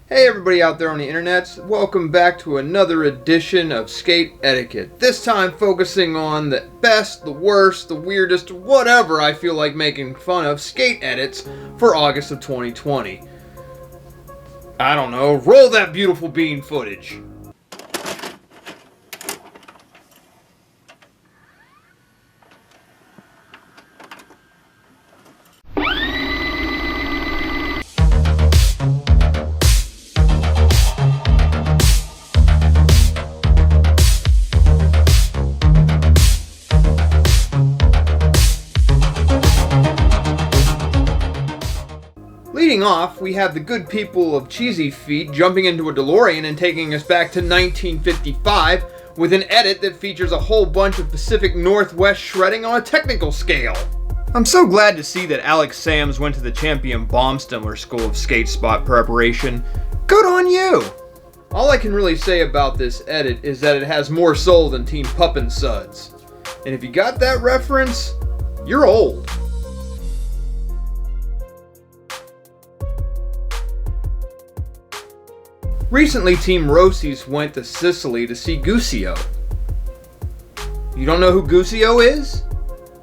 Hey everybody out there on the internets, welcome back to another edition of Skate Etiquette. This time focusing on the best, the worst, the weirdest, whatever I feel like making fun of skate edits for August of 2020. I don't know, roll that beautiful bean footage. Leading off, we have the good people of Cheesy Feet jumping into a DeLorean and taking us back to 1955 with an edit that features a whole bunch of Pacific Northwest shredding on a technical scale. I'm so glad to see that Alex Sams went to the Champion Baumstimler School of Skate Spot Preparation. Good on you! All I can really say about this edit is that it has more soul than Team Puppin' Suds. And if you got that reference, you're old. Recently, Team Rossi's went to Sicily to see Guscio. You don't know who Guscio is?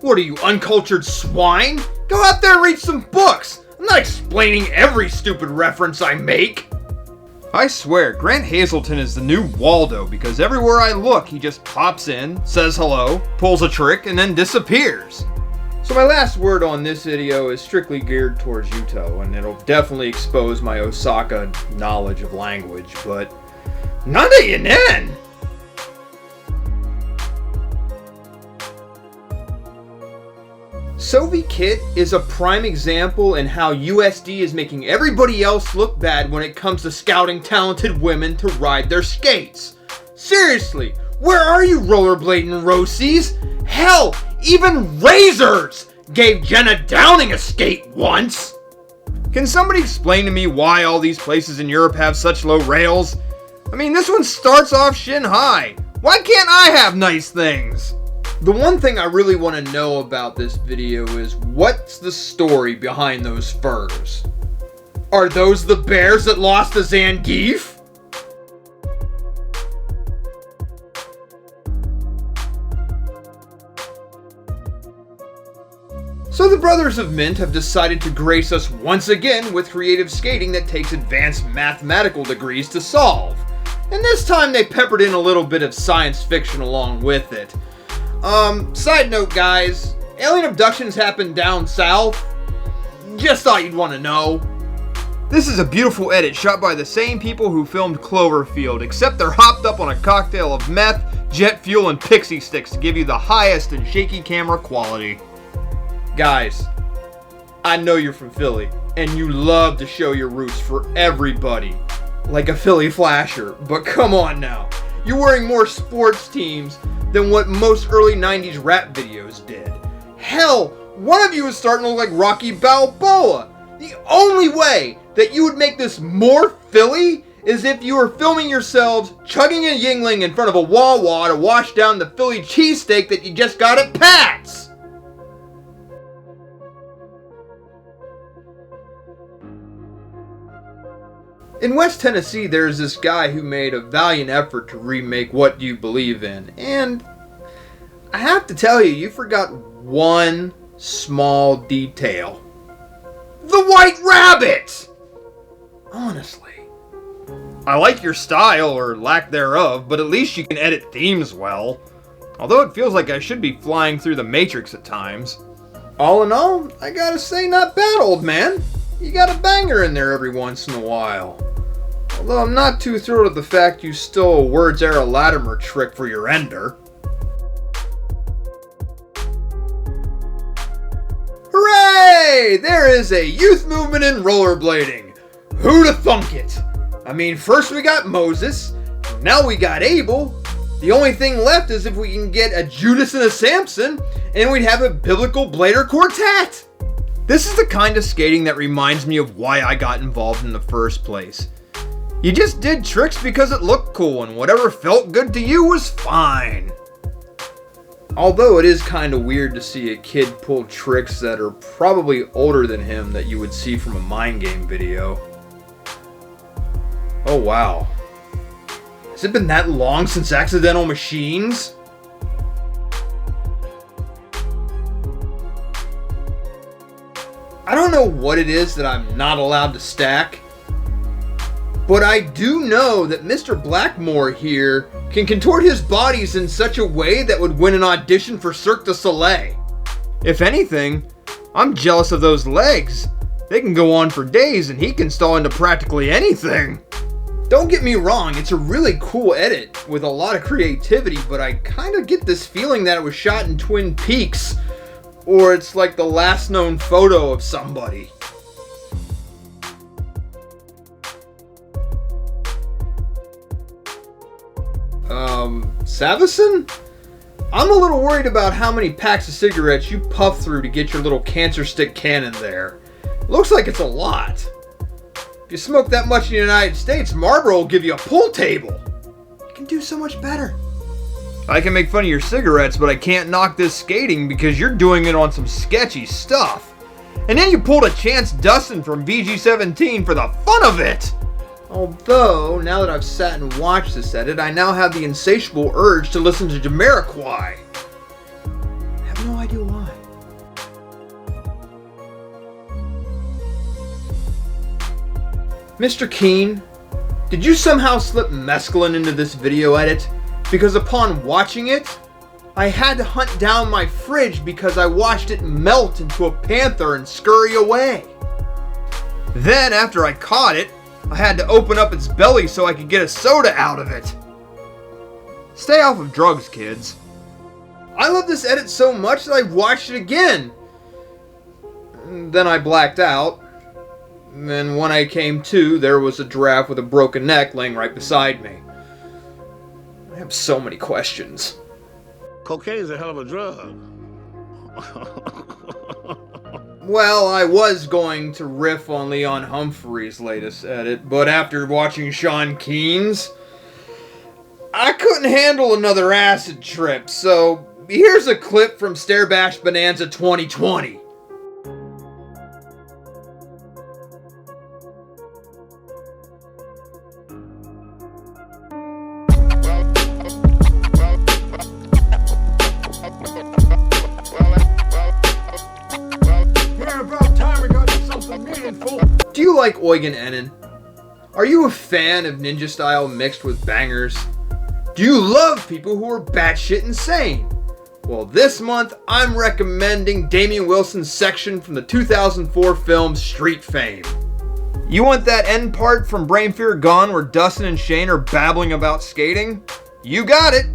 What are you, uncultured swine? Go out there and read some books! I'm not explaining every stupid reference I make! I swear, Grant Hazelton is the new Waldo because everywhere I look, he just pops in, says hello, pulls a trick, and then disappears. So my last word on this video is strictly geared towards Yuto, and it'll definitely expose my Osaka knowledge of language, but nada yenen! Edit-quette is a prime example in how USD is making everybody else look bad when it comes to scouting talented women to ride their skates. Seriously, where are you rollerblading Rossies? Hell, even Razors gave Jenna Downing a skate once! Can somebody explain to me why all these places in Europe have such low rails? I mean, this one starts off shin high. Why can't I have nice things? The one thing I really want to know about this video is what's the story behind those furs? Are those the bears that lost to Zangief? So the Brothers of Mint have decided to grace us once again with creative skating that takes advanced mathematical degrees to solve. And this time they peppered in a little bit of science fiction along with it. Side note guys, alien abductions happen down south. Just thought you'd want to know. This is a beautiful edit shot by the same people who filmed Cloverfield, except they're hopped up on a cocktail of meth, jet fuel, and pixie sticks to give you the highest and shaky camera quality. Guys, I know you're from Philly, and you love to show your roots for everybody, like a Philly flasher, but come on now. You're wearing more sports teams than what most early 90s rap videos did. Hell, one of you is starting to look like Rocky Balboa. The only way that you would make this more Philly is if you were filming yourselves chugging a Yingling in front of a Wawa to wash down the Philly cheesesteak that you just got at Pat's. In West Tennessee, there's this guy who made a valiant effort to remake What Do You Believe In, and I have to tell you, you forgot one small detail. The White Rabbit! Honestly. I like your style, or lack thereof, but at least you can edit themes well. Although it feels like I should be flying through the Matrix at times. All in all, I gotta say not bad, old man. You got a banger in there every once in a while. Although I'm not too thrilled at the fact you stole a Words Era Latimer trick for your ender. Hooray! There is a youth movement in rollerblading. Who'da thunk it? I mean, first we got Moses, now we got Abel. The only thing left is if we can get a Judas and a Samson, and we'd have a biblical blader quartet. This is the kind of skating that reminds me of why I got involved in the first place. You just did tricks because it looked cool, and whatever felt good to you was fine. Although it is kind of weird to see a kid pull tricks that are probably older than him that you would see from a mind game video. Oh wow. Has it been that long since Accidental Machines? I don't know what it is that I'm not allowed to stack, but I do know that Mr. Blackmore here can contort his bodies in such a way that would win an audition for Cirque du Soleil. If anything, I'm jealous of those legs. They can go on for days and he can stall into practically anything. Don't get me wrong, it's a really cool edit with a lot of creativity, but I kind of get this feeling that it was shot in Twin Peaks, or it's like the last known photo of somebody. Savison? I'm a little worried about how many packs of cigarettes you puff through to get your little cancer stick cannon there. Looks like it's a lot. If you smoke that much in the United States, Marlboro will give you a pool table. You can do so much better. I can make fun of your cigarettes, but I can't knock this skating because you're doing it on some sketchy stuff. And then you pulled a Chance Dustin from VG-17 for the fun of it. Although, now that I've sat and watched this edit, I now have the insatiable urge to listen to Jamiroquai. I have no idea why. Mr. Keen, did you somehow slip mescaline into this video edit? Because upon watching it, I had to hunt down my fridge because I watched it melt into a panther and scurry away. Then, after I caught it, I had to open up its belly so I could get a soda out of it. Stay off of drugs, kids. I love this edit so much that I watched it again. And then I blacked out. And when I came to, there was a giraffe with a broken neck laying right beside me. I have so many questions. Cocaine is a hell of a drug. Well, I was going to riff on Leon Humphrey's latest edit, but after watching Sean Keen's, I couldn't handle another acid trip, so here's a clip from Starebash Bonanza 2020. Do you like Eugen Ennen? Are you a fan of ninja style mixed with bangers? Do you love people who are batshit insane? Well, this month I'm recommending Damian Wilson's section from the 2004 film Street Fame. You want that end part from Brain Fear Gone where Dustin and Shane are babbling about skating? You got it!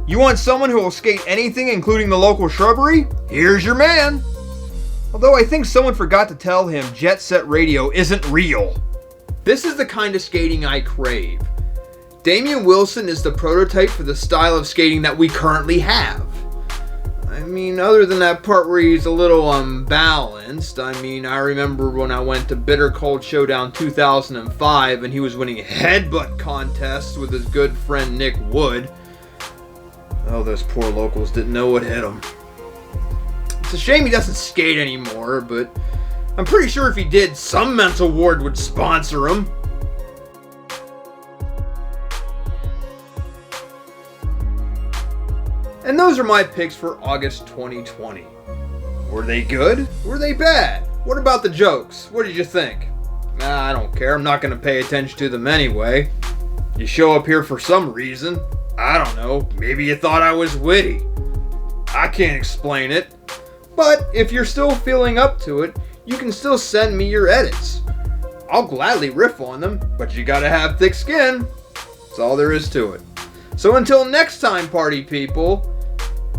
You want someone who will skate anything including the local shrubbery? Here's your man! Although I think someone forgot to tell him Jet Set Radio isn't real. This is the kind of skating I crave. Damian Wilson is the prototype for the style of skating that we currently have. I mean, other than that part where he's a little unbalanced, I remember when I went to Bitter Cold Showdown 2005 and he was winning headbutt contests with his good friend Nick Wood. Oh, those poor locals didn't know what hit him. It's a shame he doesn't skate anymore, but I'm pretty sure if he did, some mental ward would sponsor him. And those are my picks for August 2020. Were they good? Were they bad? What about the jokes? What did you think? I don't care. I'm not going to pay attention to them anyway. You show up here for some reason. I don't know. Maybe you thought I was witty. I can't explain it. But if you're still feeling up to it, you can still send me your edits. I'll gladly riff on them, but you gotta have thick skin. That's all there is to it. So until next time, party people,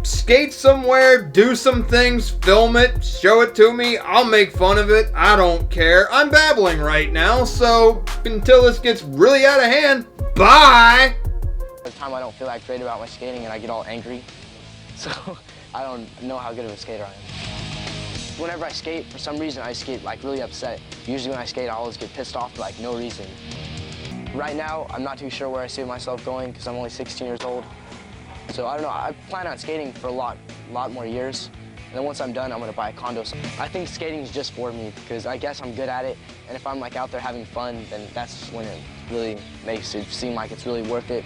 skate somewhere, do some things, film it, show it to me, I'll make fun of it, I don't care. I'm babbling right now, so until this gets really out of hand, bye! The time I don't feel that great about my skating and I get all angry, so I don't know how good of a skater I am. Whenever I skate, for some reason I skate like really upset. Usually when I skate, I always get pissed off for like no reason. Right now, I'm not too sure where I see myself going because I'm only 16 years old. So I don't know, I plan on skating for a lot more years. And then once I'm done, I'm gonna buy a condo. I think skating is just for me because I guess I'm good at it And if I'm like out there having fun, then that's when it really makes it seem like it's really worth it.